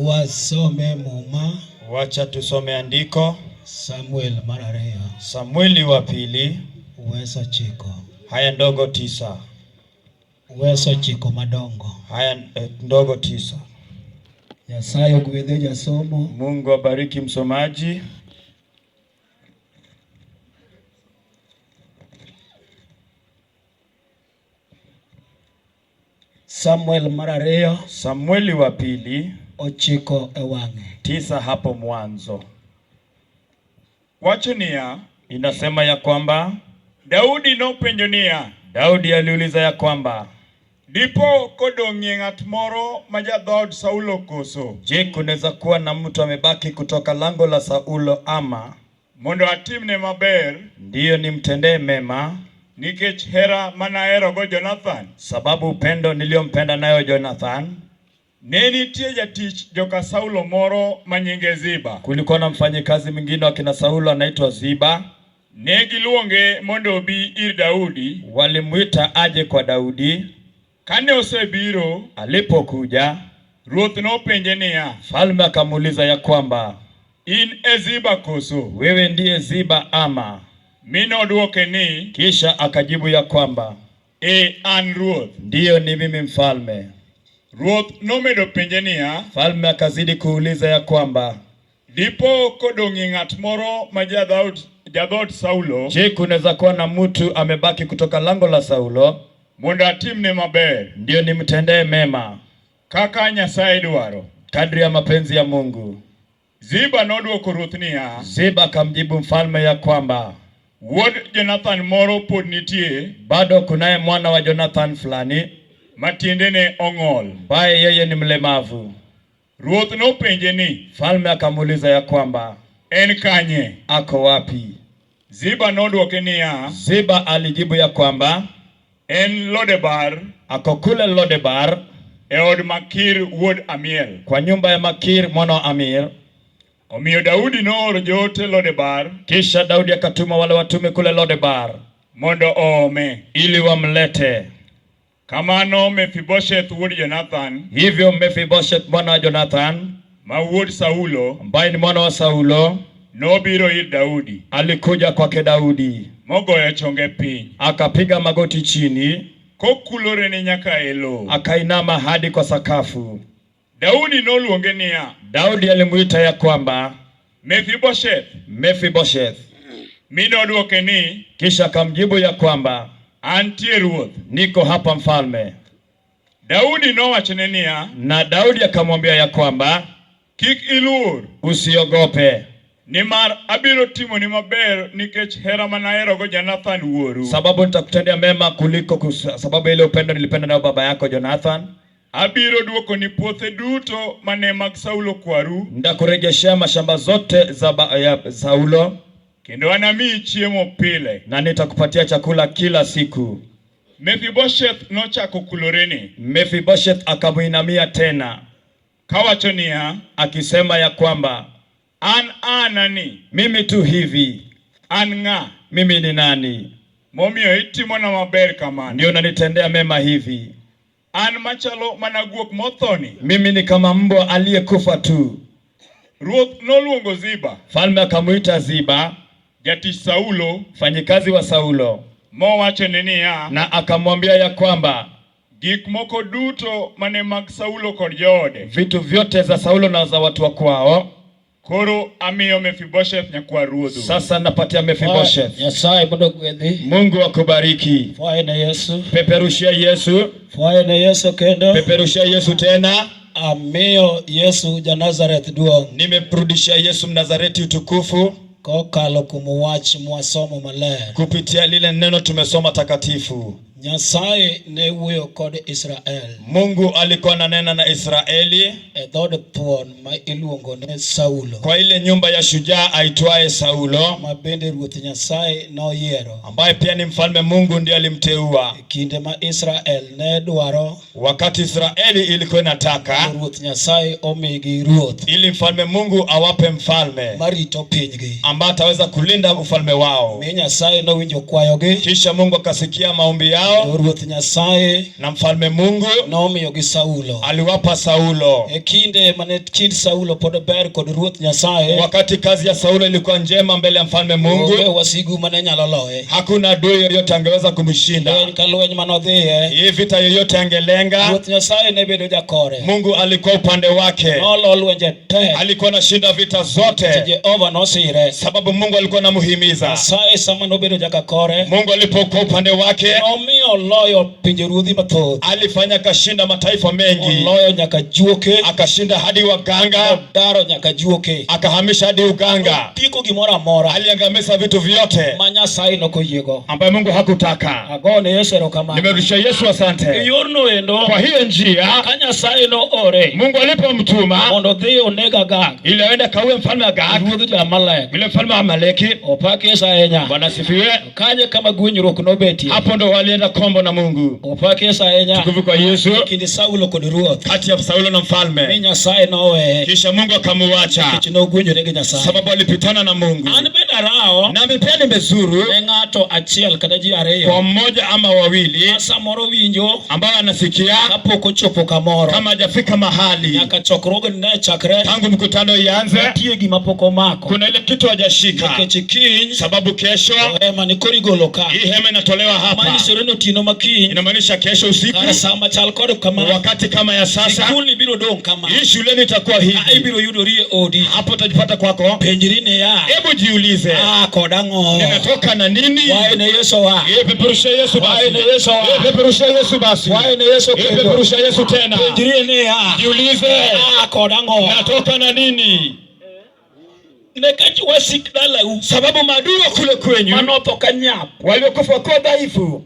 Wasome muma. Wacha tusome andiko. Samuel marareya. Samueli wa pili. Uweso chiko. Haya ndogo 9. Uweso chiko madongo. Haya ndogo 9. Nyasaye ogwedhe jasomo. Mungu abariki msomaji. Samuel marareya. Samueli wa pili. Ochiko ewange. 9 hapo mwanzo. Wachonia Inasema ya kwamba Daudi nopenjo niya. Daudi aliuliza ya kwamba Dipo kodong'ie ng'at moro ma jadhood Saulo koso. je, kunaweza kuwa na mtu amebaki kutoka lango la Saulo ama Mondo atimne maber. ndiyo nimtendee mema Nikech hera manaherogo Jonathan. sababu upendo niliompenda nayo Jonathan. Ne nitie jatich joka Saulo moro manyinge Ziba. Kulikuwa na mfanyikazi mwingine wa kina Saulo anaitwa Ziba. Ne giluonge mondo obi ir Daudi. Walimuita aje kwa Daudi. Kane osebiro, Alipokuja, ruoth nopenje niya. falme akamuuliza ya kwamba In e Ziba koso? wewe ndiye Ziba ama? Mi nodwoke ni. Kisha akajibu ya kwamba An ruoth. ndiyo, ni mimi mfalme. Ruoth nomedo penje niya. Falme akazidi kuuliza ya kwamba Dipo kodong'ie ng'at moro ma jadhood Saulo. je, kunaweza kuwa na mtu amebaki kutoka lango la Saulo Mondo atimne maber. ndiyo nimtendee mema Kaka Nyasaye dwaro. kadri ya mapenzi ya Mungu. Ziba nodwoko ruoth niya. Ziba akamjibu mfalme ya kwamba Wuod Jonathan moro pod nitie. bado kunaye mwana wa Jonathan fulani Ma tiendene ong'ol. ambaye yeye ni mlemavu. Ruoth nopenje ni. Falme akamuuliza ya kwamba En kanye? ako wapi? Ziba nodwoke niya. Ziba alijibu ya kwamba En Lodebar, ako kule Lodebar, e od Makir wuod Amiel. kwa nyumba ya Makir mwana wa Amir. Omiyo Daudi nooro joote Lodebar Kisha Daudi akatuma wale watume kule Lodebar mondo oome. ili wamlete. Kamano Mephibosheth wuod Jonathan, Hivyo Mefiboshet mwana wa Jonathan, ma wuod Saulo, ambaye ni mwana wa Saulo, nobiro ir Daudi. alikuja kwake Daudi, Mogoyo chonge piny, akapiga magoti chini, kokulore ne nyaka e lo. akainama hadi kwa sakafu. Daudi noluonge niya. Daudi alimuita ya kwamba Mephibosheth. Mefiboshet. Mi nodwoke ni. Kisha akamjibu ya kwamba Antie ruoth. niko hapa mfalme. Daudi nowachone niya. Na Daudi akamwambia ya kwamba Kik iluor, usiogope, nimar abiro timoni maber nikech hera manaherogo Jonathan wuoru. sababu nitakutendea mema kuliko sababu ile upendo nilipenda nayo baba yako Jonathan. Abiro dwokoni puothe duto mane mag Saulo kwaru. Ndakurejeshea mashamba zote ya Saulo. Kendo anamiyi chiemo pile. Na nitakupatia chakula kila siku. Mephibosheth nochako kuloreni. Mefiboshet akamuinamia tena, kawacho niya. akisema ya kwamba An anani? mimi tu hivi? An ng'a? Mimi ni nani momiyo itimona maber kamano? ndio unanitendea mema hivi? An machalo mana guok mothoni? Mimi ni kama mbwa aliyekufa tu. Ruoth noluongo Ziba. Falme akamuita Ziba, jatich Saulo, fanyikazi wa Saulo, mowachone niya. na akamwambia ya kwamba gik moko duto mane mag Saulo kod joode, vitu vyote za Saulo na za watu wa kwao, koro amiyo Mephibosheth nyakwar ruodhu. sasa napatia Mephibosheth. Nyasaye mondo gwedhi. Mungu akubariki. Fwaye na Yesu. Peperushia Yesu. Fwaye na Yesu kendo. Peperushia Yesu tena. Amiyo Yesu ja Nazareth duong'. Nimemrudishia Yesu Mnazareti utukufu kokalo kuom wach mwasomo maler. kupitia lile neno tumesoma takatifu. Nyasaye ne wuoyo kod Israel. Mungu alikuwa ananena na Israeli e dhod thuon ma iluongo ne Saulo, kwa ile nyumba ya shujaa aitwaye Saulo, ma bende Ruoth Nyasaye noyiero, ambaye pia ni mfalme Mungu ndiye alimteua. Kinde ma Israel ne dwaro, wakati Israeli ilikuwa inataka Ruoth Nyasaye omigi ruoth, ili mfalme Mungu awape mfalme marito pinygi, ambaye ataweza kulinda ufalme wao. Mi Nyasaye nowinjo kwayogi, kisha Mungu akasikia maombi yao yao, Ruoth Nyasaye na mfalme Mungu nomiyogi Saulo. aliwapa Saulo. E kinde mane kind Saulo pod ber kod Ruoth Nyasaye, Wakati kazi ya Saulo ilikuwa njema mbele ya mfalme Mungu, onge wasigu mane nyalo loye. hakuna adui yoyote angeweza kumshinda. Lweny ka lweny manodhiye, Hii vita yoyote angelenga, Ruoth Nyasaye ne bedo jakore. Mungu alikuwa upande wake. Nolo lwenje te, Alikuwa anashinda vita zote, Jehova nosire. sababu Mungu alikuwa anamuhimiza. Nyasaye sama nobedo jakakore, Mungu alipokuwa upande wake, nomiyo loyo pinjeruodhi mathoth. alifanya akashinda mataifa mengi, Oloyo nyaka juoke, akashinda hadi waganga, daro nyaka juoke. akahamisha hadi uganga, Tiko gimoro amora aliangamiza vitu vyote ma Nyasaye nokoyiego. ambaye Mungu hakutaka. Agone Yesu erokamano. Nimerudisha Yesu asante. E yorno endo, Kwa hiyo njia ka Nyasaye no ore Mungu alipomtuma mondo dhi oneg Agag, ili aende kauwe mfalme Agag, ruodh jo-Amalek. yule mfalme wa Amaleki. Opaki Yesu ahinya. Bwana asifiwe. Kanye kama gwenyruok nobetie. Hapo ndo walienda kombo na Mungu. Opaki Yesu ahinya. Tukufu kwa Yesu. Kinde Saulo kod ruoth, Kati ya Saulo na mi mfalme, Nyasaye noweye kisha Mungu akamuacha nikech nogwenyore gi Nyasaye. sababu alipitana na Mungu. An bende arao Nami pia nimezuru ne ng'ato achiel kata ji ariyo kwa mmoja ama wawili ma samoro winjo ambao anasikia kapok ochopo kamoro, kama hajafika mahali nyaka chokruogni ne chakre, tangu mkutano ianze, nitie gima pok omako. kuna ile kitu hajashika, Nikech kiny sababu kesho hema ni koro igolo ka, hii hema inatolewa hapa. manyisore ni otieno ma kiny Inamaanisha kesho usiku kar sa machal kod kama, wakati kama ya sasa, skul biro dong' kama, hii shuleni itakuwa ka hivi. ibiro yudori e odi. Hapo utajipata kwako. Penjri ni ya Hebu jiulize, kod ang'o, ninatoka na nini? wae ne Yesu wa, Peperusha Yesu basi. wae ne Yesu wa, Peperusha Yesu basi. wae ne Yesu kendo. Peperusha Yesu tena. Penjri ni ya Jiulize, kod ang'o, natoka na nini? nekech wasik dalau Sababu maadui wa kule kwenyu manotho ka nyap, waliokufa kwa dhaifu.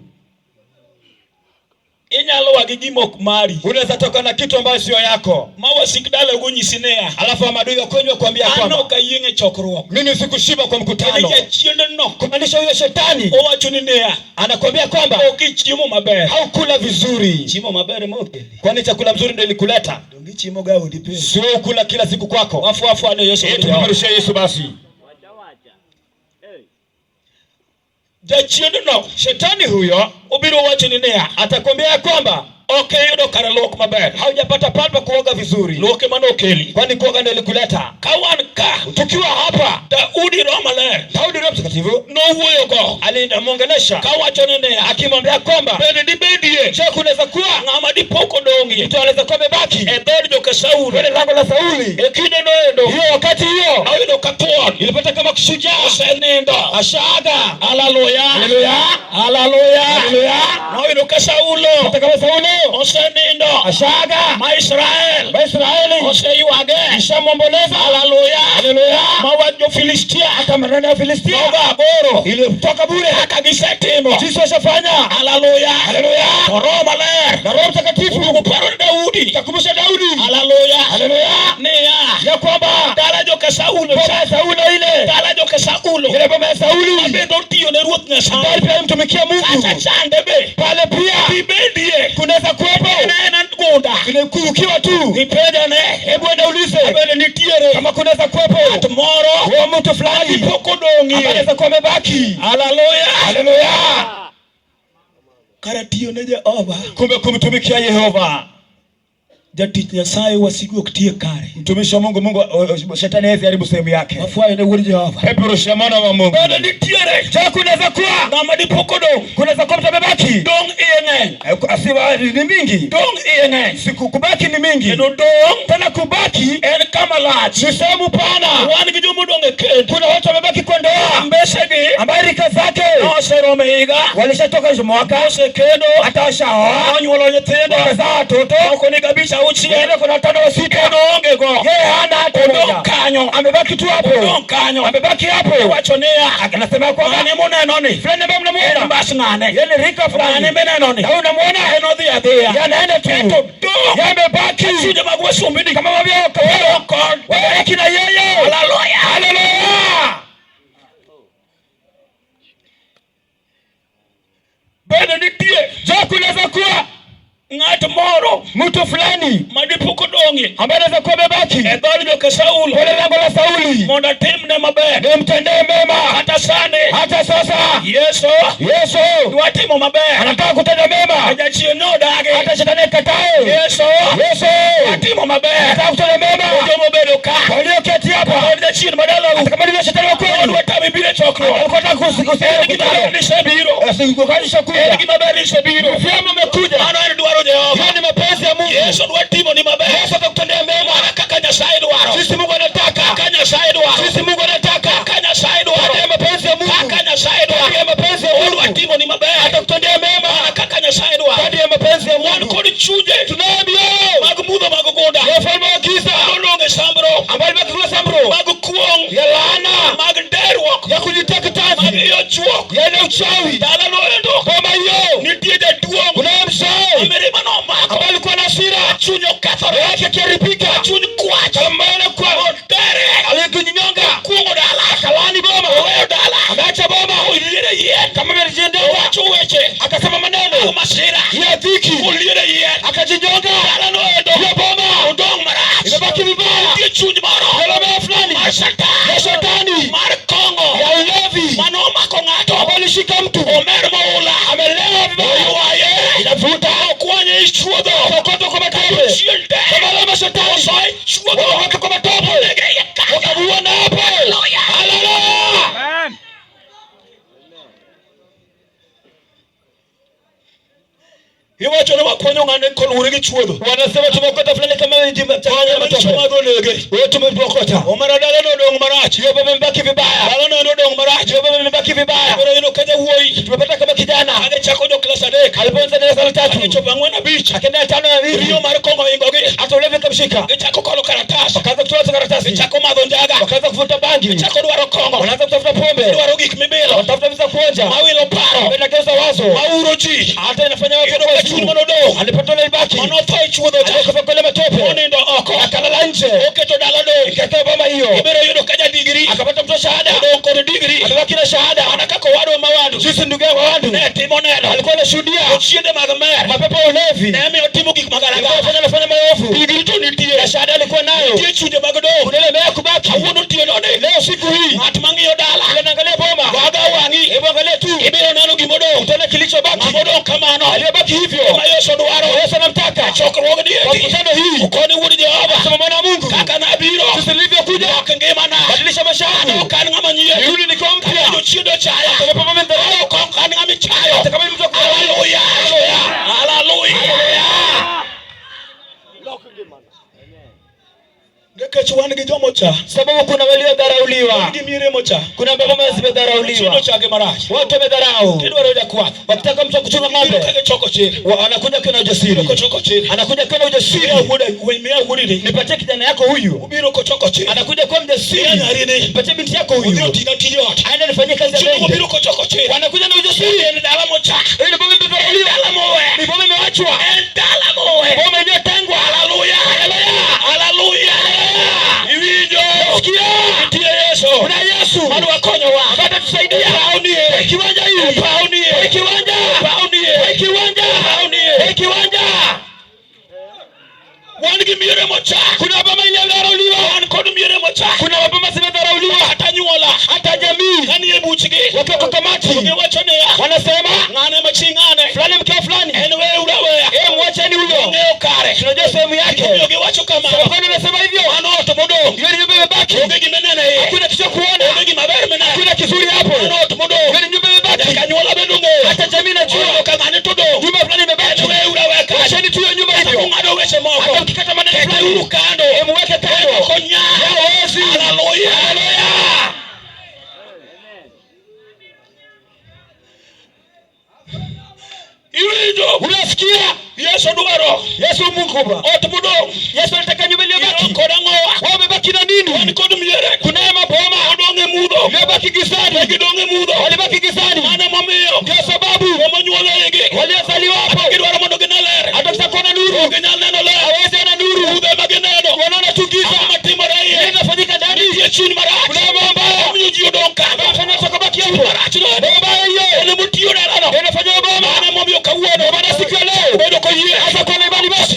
inyalo wa gi gima ok mari, Unaweza toka na kitu ambayo sio yako, ma wasik dalau nyisi ne ya alafu maadui wa kwenyu wakwambia an kwamba ok ayieng' e chokruok. mimi sikushiba kwa mkutano. Jachien no Kumaanisha huyo shetani owacho ni ne ya anakwambia kwamba ok ichiemo maber. haukula vizuri. Chiemo maber mokeli, Kwani chakula mzuri ndio ilikuleta? donge chiemo ga odi pe, Sio kula kila siku kwako. wafu ane Yesu kod Jehova. Peperusha Yesu basi. Jachien no Shetani huyo obiro wacho ni ne ya atakwambia kwamba ok yudo kar luok maber, haujapata pale pa kuoga vizuri. luoke manokeli. Kwani kuoga ndio ilikuleta? Ka wan ka Tukiwa hapa, Daudi Roho Maler Daudi Roho Mtakatifu nowuoyo go alienda muongelesha kawacho ni ne ya akimwambia kwamba bende dibedie je, kunaweza kuwa ng'ama dipok odong'ie mtu anaweza kuwa amebaki e dhod joka Saulo kwenye lango la Sauli. e kinde noendo Hiyo wakati hiyo noyudo ka thuon ilipata kama kushujaa osenindo. ashaaga. Haleluya, Haleluya. haleluya. Haleluya. Noyudo ka Saulo Hata kama Sauli osenindo, ashaaga, ma Israel Waisraeli oseywage. ishamwomboleza. Haleluya, Haleluya. ma wach jo-Filistia Hata maneno ya Filistia nogo aboro ilitoka bure kaka gisetimo. sisi washafanya. Haleluya, Haleluya. to Roho Maler Na Roho Mtakatifu okuparo ni Daudi. takumbusha Daudi Haleluya, Haleluya. niya ya kwamba dala joka Saulo, boma ya Saulo ile dala joka Saulo ile boma ya Sauli bende otiyo ne Ruoth bali Nyasaye. pia mtumikia Mungu Kata chande be pale pia dibedie kunaweza kuwepo en gunda ukiwa tu. ipedane. Hebu enda ulize Bende nitiere kama kunaweza kuwepo ng'at moro wa mtu fulani pok ambaye odong'ie. anaweza kuwa amebaki. Haleluya, Haleluya. kara tiyo ne Jehova. Kumbe kumtumikia Yehova, Jatich Nyasaye wasigu ok tie kare. mtumishi wa Mungu, shetani hawezi haribu sehemu yake. Wafuayo ne wuod Jehova. Peperusha mwana wa Mungu. Bende nitiere Je, kunaweza kuwa ng'ama dipok odong'. kunaweza kuwa mtu amebaki? Dong' iye ng'eny, Asiba ni mingi. dong' iye ng'eny. Siku kubaki ni mingi. Kendo dong' Tena kubaki en kama lach. ni sehemu pana. Wan gi joma odong' e kend. Kuna watu wamebaki kwa ndoa Mbesegi ambaye rika zake noseromo higa, walishatoka mwaka, osekendo, hata washaoa, onyuolo nyithindo, wakazaa watoto, moko ni kabisa auchiel, wengine kuna 5 au 6. kendo onge go. Yeye hana hata Odong' moja. kanyo, Amebaki tu hapo. odong' kanyo. Amebaki hapo. Wacho niya, Anasema kwamba ng'ane muneno ni fulani ambaye en mnamuona mbas ng'ane, yeye ni rika fulani. ng'ane meneno ni Na wewe unamuona en odhi adhiya. yanaenda tu. Eto dong' Yeye amebaki chuje mag wasumbini kama wavyo odong' kod wabaki na yeye. haleluya. Haleluya. Bende nitie Je, kunaweza kuwa ng'at moro moro mtu fulani madipoko donge ambaye anaweza kuwa amebaki edhoni joka Saulo pale lango la Sauli, monda timne maber nimtendee mema. hata sane Hata sasa Yesu watimo maber anataka kutenda mema, hajachieno dage hata shetani katae. Yesu watimo maber anataka kutenda mema. Jomo bedo ka Walioketi hapa ndio chini badala kama ni shetani wa kweli watami bile chokro anataka kusikusema kitanisha biro asikukanisha kuja kimaberisha biro vyema umekuja. ana duaro Jehova Hiyo ni mapenzi ya Mungu. Yesu watimo ni maber Yesu atakutendea mema. kaka Nyasaye duaro Sisi Mungu anataka. kaka Nyasaye duaro Sisi Mungu anataka. kaka Nyasaye duaro Ndio mapenzi ya Mungu. kaka Nyasaye duaro Ndio mapenzi ya Mungu. watimo ni maber Atakutendea mema. kaka Nyasaye duaro Ndio mapenzi ya Mungu. kodi chuje Tunaambia magmudho magogoda ya falme wa giza longe sambro ambaye bakula sambro magkuong ya laana magderwok ya kujitaka tazi magiyo chuok ya uchawi dala loendo kama hiyo nitie jaduong kuna msao amerima no mako ambaye alikuwa na hasira chunyo kathore yake kiripika chuny kwach kama kwa tere alikunyonga kuongo dala kalani boma wewe dala ameacha boma uliere ye kama mjenda wacho weche akasema maneno masira ya dhiki uliere ye akajinyonga dala loendo ya boma udong marach imebaki vibaya tie chuny maro kalama fulani mar satan ya shetani mar kongo ya ulevi mano mako ngato abalishika mtu omer moula amelewa vibaya waye inavuta kwanye ichuodho kokoto kwa matope shielde kama lama shetani soy chuodho wako kwa matope wakabuona hapo. Haleluya. Amen. iwacho ne wakonyo ng'ane kolure gi chuodho Wanasema tumekota fulani kama njima chanya matope. chomago lege Wewe tumepokota. omara dala no dong marach Yoba mmebaki vibaya. dala no dong marach Yoba mmebaki vibaya. pero ino kaja wuoi Tumepata kama kijana. age chako jo class adek Alipoanza darasa la 3. age chopo ang'wen abich Akaenda 5 na 2. rio mar kongo ingogi Hata ulevi kamshika. age chako kolo karatas Wakaanza kutoa karatasi. age chako madho njaga Wakaanza kuvuta bangi. chako dwaro kongo Wanaanza kutafuta pombe. dwaro gik mibilo Watafuta visa kuonja. mawilo paro Wanageuza wazo. mauro ji Hata inafanya watu Ino wa chuny manodo alipata ile ibaki. mano thoi chuodho Alikuwa kwa ile matope. onindo oko Akalala nje. oketo dala dong Ikakaa boma hiyo. ibiro yudo kaja digri Akapata mtoa shahada. odong kod digri Akabaki na shahada. ana kako wadwa mawadu Sisi ndugu yangu wandu. ne timo neno Alikuwa anashuhudia chiende mag mer mapepo ya ulevi. ne miyo timo gik Alikuwa magaragara anafanya maovu. digri to nitie Na shahada alikuwa nayo. nitie chunje mag dong Kuna ile mea kubaki. awuono tienoni Leo siku hii. ng'at mang'iyo dala Ile naangalia boma. waga wang'i Hebu angalia tu. ibiro neno gimodong Utaona kilichobaki. modong kamano Aliyebaki hivyo. ema Yesu dwaro Yesu anamtaka. chokruogni Kwa eti mkutano hii. ukoni wuod Jehova Sema mwana wa Mungu. kaka nabiro Sisi nilivyokuja. lok ngimana Badilisha maisha yangu. adok an ng'ama nyien Nirudi nikiwa mpya. jochiedo chaya Kama pamoja na dharau. adok an ng'ama chayo Hata kama mtu wa haleluya haleluya nikech wan gi jomocha Sababu kuna waliodharauliwa. gi miere mocha Kuna baba chiedo zimedharauliwa. chage marach Watu wamedharau. kidwaro jakwath Wakitaka mtu wa kuchunga biro ng'ombe. kage choko chere Anakuja kwa ujasiri. kochoko chere Anakuja kwa ujasiri. miya wuodini Nipatie kijana yako huyu. ubiro kochoko chere Anakuja kwa mjasiri. miya nyarini Nipatie binti yako udhi huyu. otina tij ot Aende nifanyie kazi ya chido bende. ubiro kochoko chere Wanakuja na ujasiri. en dala mocha Ile boma imedharauliwa. dala mowe Ni boma imewachwa. en dala mowe Boma iliyotengwa. haleluya haleluya iwinjo Sikia. nitie Yesu Kuna Yesu. manu wakonyowa Atatusaidia. paunie Kiwanja hii. paunie Kiwanja. paunie Kiwanja. paunie Kiwanja. wan gi miere mocha Kuna boma iliyodharauliwa. wan kod miere mocha Kuna boma zimedharauliwa. hata nyuola Hata jamii. kanie buchgi Wakiwa kwa kamati. giwacho niya Wanasema ng'ane machi ng'ane fulani mkeo fulani. en weura weya Mwacheni huyo. ong'eyo kare Tunajua sehemu yake. omiyo giwacho kamano Kwani unasema hivyo? mano ot modong' Hiyo ni nyumba imebaki. onge gimenene iye Hakuna kitu cha kuona. onge gimaber menene Hakuna kizuri hapo. mano ot modong' Hiyo ni nyumba imebaki. nyaka nyuola bende ong'eyo Hata jamii inajua. omiyo ka ng'ane to dong' Nyumba fulani imebaki. en weura we kare Wacheni tu hiyo nyumba kata hivyo. kung'ado weche moko Hata ukikata maneno kete fulani. uru kando Muweke kando. konya Hawezi. haleluya haleluya iwinjo Unasikia? Yesu dwaro Yesu Mungu. ot modong' Yesu anataka nyumba iliyobaki. kod ang'owa Wao wamebaki na nini? wan kod miere Kunaye maboma. odong' e mudho Wamebaki gizani. gidong' e mudho Walibaki gizani. mane momiyo Ndio sababu jomonyuol eigi waliozaliwa hapo gidwaro mondo gine ler hata kuona nuru. ok ginyal neno ler Hawezi ona nuru. mudho ema gineno Wanaona tu giza. ang'o matimore iye Inafanyika ndani. nitie chuny marach Kuna mambo mbaya. omiyo ji odong' kando Wanafanya sakabaki hapo. marach no Mambo mbaya hiyo. ene motiyo dalano Inafanya boma. mane momiyo kawuono Maana siku ya leo bedo koyie hata kwa imani basi.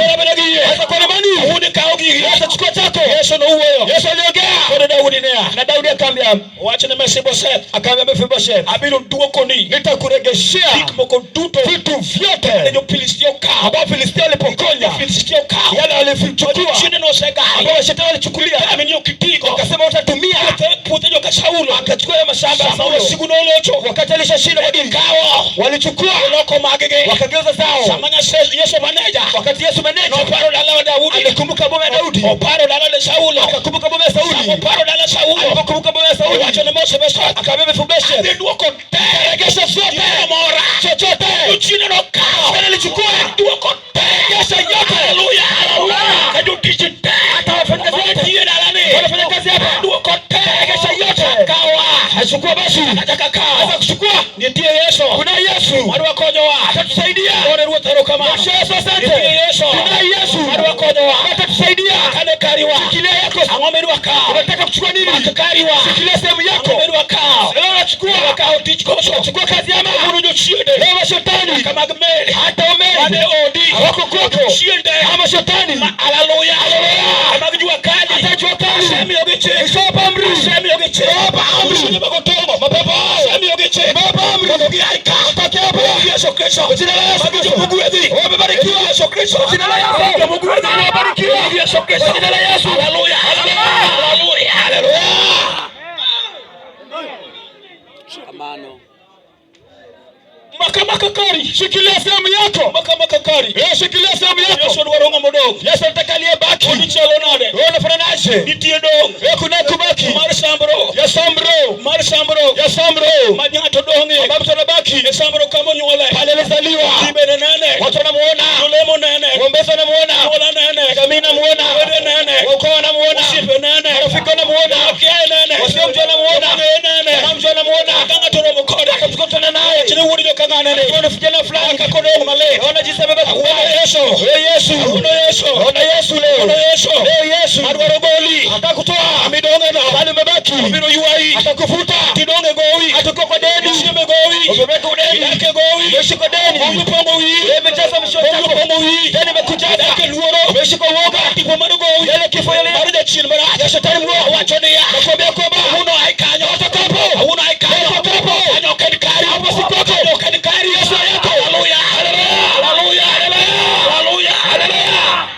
mari. Yesu chukua chako. Yesu no uoyo. Yesu aliongea. Kod Daudi ne. Na Daudi akamwambia, Wachne Mephibosheth. akamwambia Mephibosheth, Abiro duokoni. nitakuregeshea Gik moko duto. vitu vyote Ne Filistia okawo. ambao Filistia walipokonya, Filistia okawo. yale walivichukua, Chinde no segai. ambao shetani walichukulia, Ameni okitigo. akasema utatumia. Puothe joka Saulo. Akachukua ya mashamba ya Saulo Saulo. sigu no locho. Wakati alishashinda madini, walichukua Loko magege. wakageuza zao. Samanya Yesu maneja. Wakati Yesu meneja, Oparo dala wa Daudi. alikumbuka boma ya Daudi, Oparo dala de Saulo. akakumbuka boma ya Sauli. Oparo dala Saulo. Alipokumbuka boma ya Sauli, Wacho ne Mephibosheth. akamwambia Mephibosheth, Ameduoko te. regesha zote, Mora. chochote Uchine no kao. Tena alichukua, Duoko te. regesha yote. Hallelujah. Hallelujah. Kaju tichi te. Hata wafanya kazi hapa, Tie dala ne. wanafanya kazi hapa, Duoko te. regesha yote. Kawa. Achukua basi, Nataka kao. sasa kuchukua. Nitie Yesu. Kuna Yesu Wadwa konyowa. atatusaidia. Ore ruoth erokamano. Yesu asante. Nitie Yesu. Kuna Yesu Wadwa konyowa. atatusaidia. Kane kariwa. Shikilia yako. Ang'o midwa kao? Unataka kuchukua nini? Mak kariwa. Shikilia sehemu Ang'o yako. midwa kao? Leo unachukua. Midwa kao tich koso. Chukua kazi ama Uru jochiende. leo mashetani, Kamag meli. hata Mane omeri odi. hawako kwako, Chiende. ama shetani, Hallelujah. Hallelujah. Kamag jua kali. hata jua kali. Semi ogeche. Ishopa amri. Semi ogeche. Ishopa amri. Ushinde magotomo. Mapepo hao. Semi ogeche. Ishopa amri. Magogi aika. Utake hapo. Yesu Kristo. Kwa jina la Yesu Kristo. Mungu wethi. Wamebarikiwa. Yesu Kristo. Kwa jina la Yesu. Mungu wethi. Wamebarikiwa. Yesu Kristo. Kwa jina la Yesu. Hallelujah. Hallelujah. Hallelujah. Maka kari. Shikilia sehemu yako. Maka kari. Shikilia sehemu yako. Yesu dwaronga modong. Yesu anataka aliyebaki. Odi chalo nade. Wewe unafananaje? Nitie dong. Kuna kubaki. Mar sambro. Ya sambro. Mar sambro. Ya sambro. Manyato donge. Sababu tunabaki. Ya sambro kama nyole. Pale alizaliwa. Ibene nene. Watu wanamuona. Yolemo nene. Waombezo wanamuona. Yola nene. Jamii inamuona. Wede nene. Wakoo wanamuona. Usipe nene. Marafiki wanamuona. Wakiae nene. Wasiomjua wanamuona. Wakiae nene. Wanamjua wanamuona. Kanga toromo kode. Akamtukana naye. Chini wudi jo kanga nene. Kuna vijana fulani Kakodong male. Ona jinsi amebaki. Uone Yesu. Wewe Yesu. Uone Yesu. Ona Yesu leo. Uone Yesu. Leo Yesu. Adwaro goli. Atakutoa. Amidonge no. Bali umebaki. Abiro yuai. Atakufuta. Kidonge gowi. Atakuwa kwa deni. Usieme gowi. Umebaki udeni. Yake gowi. Umeishi kwa deni. Umpongo wi. Wewe umejaza mshoto wako. Umpongo wi. Deni imekuja. Yake luoro. Umeishi kwa uoga. Tipo mano gowi. Yale kifo yale. Marida chini mara. Ya shetani mwovu. Wacho ni ya. Nakwambia kwamba Uno aikanyo. utakapo. Uno aikanyo. Utakapo. Kanyo kenikari. Hapo si kwako. Kanyo kenikari. Yesu yako. Hallelujah. Hallelujah. Hallelujah. Hallelujah.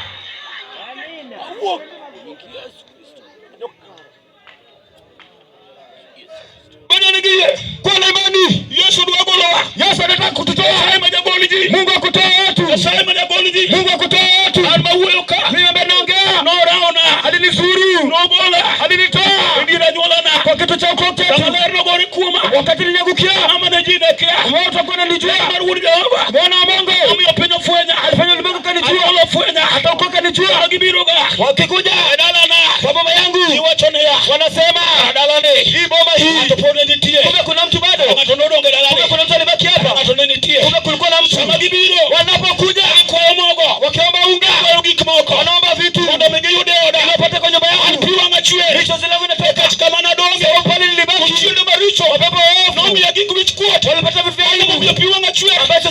Bwana nigie. Kwa imani. Yesu duagolowa. Yesu anataka kututoa. Sema jagoliji. Mungu akutoa watu. Sema jagoliji. Mungu akutoa watu. Alma uyoka. Mimi ambaye naongea. Noraona. Alinizuru. Nogola. Alinitoa. Ndira nyolana. Kwa kitu cha ukoke. Kamaler nogori kuma. Wakati ninyagukia. Ama nejide kia. Wewe utakuwa unanijua. Marudi Jehova. Bwana wa Mungu. Amiyo penyo fuenya. Alifanya ulimwengu kanijua. Alifanya fuenya. Hata uko kanijua. Agibiroga. Wakikuja. Dalana. Kwa baba yangu. Iwachone ya. Wanasema. Dalane. Hii boma hii. Atopone nitie. Kumbe kuna mtu bado. Atonodonge dalane. Kumbe kuna mtu alibaki hapa. Atone nitie. Kumbe kulikuwa na mtu. Magibiro. Wanapokuja. Kwa mogo. Wakiomba unga. Kwa gikmoko. Wanaomba vitu. Ndo mengi yude oda. Wanapata kwa nyumba yangu. Alpiwa ngachue. Hicho zilangu inatoka. Katika manadonge. Sababu pale nilibaki. Uchinde maricho. Wapepo waovu. Naombi ya gingu bichikuota. Walipata vitu vyangu. Naombi ya piwa ngachue. Ambacho